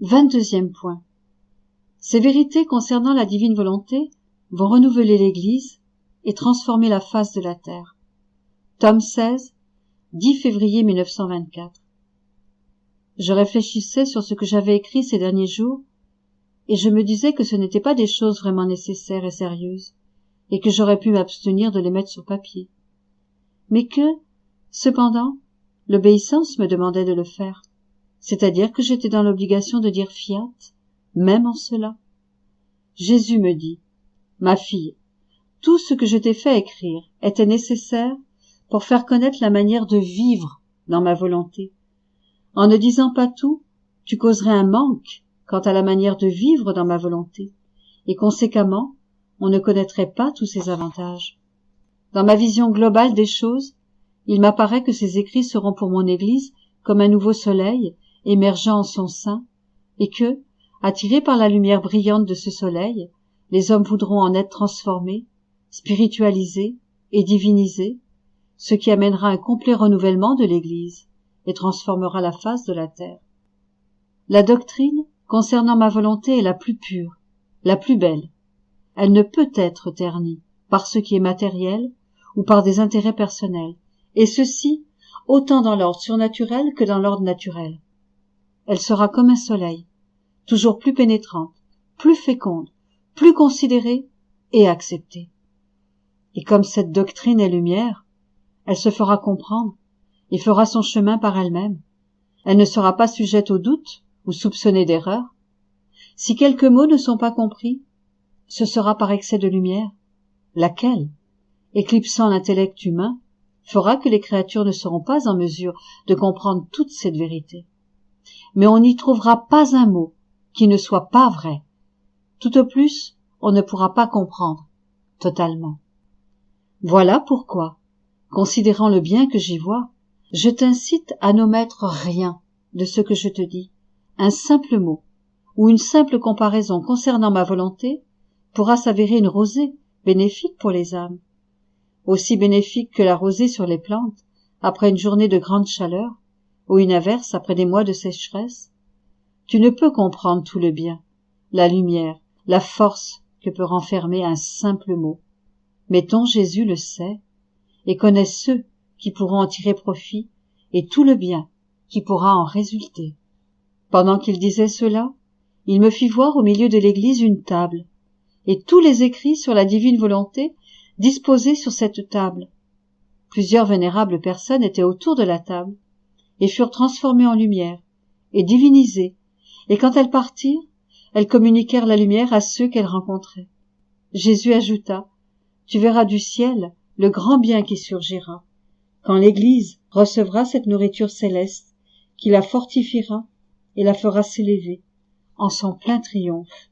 22e point. Ces vérités concernant la divine volonté vont renouveler l'Église et transformer la face de la terre. Tome 16, 10 février 1924. Je réfléchissais sur ce que j'avais écrit ces derniers jours et je me disais que ce n'étaient pas des choses vraiment nécessaires et sérieuses et que j'aurais pu m'abstenir de les mettre sur papier. Mais que, cependant, l'obéissance me demandait de le faire, c'est-à-dire que j'étais dans l'obligation de dire fiat, même en cela. Jésus me dit, « Ma fille, tout ce que je t'ai fait écrire était nécessaire pour faire connaître la manière de vivre dans ma volonté. En ne disant pas tout, tu causerais un manque quant à la manière de vivre dans ma volonté, et conséquemment, on ne connaîtrait pas tous ses avantages. Dans ma vision globale des choses, il m'apparaît que ces écrits seront pour mon Église comme un nouveau soleil émergeant en son sein, et que, attirés par la lumière brillante de ce soleil, les hommes voudront en être transformés, spiritualisés et divinisés, ce qui amènera un complet renouvellement de l'Église et transformera la face de la terre. La doctrine concernant ma volonté est la plus pure, la plus belle. Elle ne peut être ternie par ce qui est matériel ou par des intérêts personnels, et ceci autant dans l'ordre surnaturel que dans l'ordre naturel. Elle sera comme un soleil, toujours plus pénétrante, plus féconde, plus considérée et acceptée. Et comme cette doctrine est lumière, elle se fera comprendre et fera son chemin par elle-même. Elle ne sera pas sujette au doute ou soupçonnée d'erreur. Si quelques mots ne sont pas compris, ce sera par excès de lumière, laquelle, éclipsant l'intellect humain, fera que les créatures ne seront pas en mesure de comprendre toute cette vérité. Mais on n'y trouvera pas un mot qui ne soit pas vrai. Tout au plus, on ne pourra pas comprendre totalement. Voilà pourquoi, considérant le bien que j'y vois, je t'incite à n'omettre rien de ce que je te dis. Un simple mot ou une simple comparaison concernant ma volonté pourra s'avérer une rosée bénéfique pour les âmes, aussi bénéfique que la rosée sur les plantes après une journée de grande chaleur ou une averse après des mois de sécheresse. Tu ne peux comprendre tout le bien, la lumière, la force que peut renfermer un simple mot. Mais ton Jésus le sait et connaît ceux qui pourront en tirer profit et tout le bien qui pourra en résulter. Pendant qu'il disait cela, il me fit voir au milieu de l'église une table, et tous les écrits sur la divine volonté disposés sur cette table. Plusieurs vénérables personnes étaient autour de la table, et furent transformées en lumière, et divinisées, et quand elles partirent, elles communiquèrent la lumière à ceux qu'elles rencontraient. Jésus ajouta, « Tu verras du ciel le grand bien qui surgira, quand l'Église recevra cette nourriture céleste, qui la fortifiera et la fera s'élever en son plein triomphe. »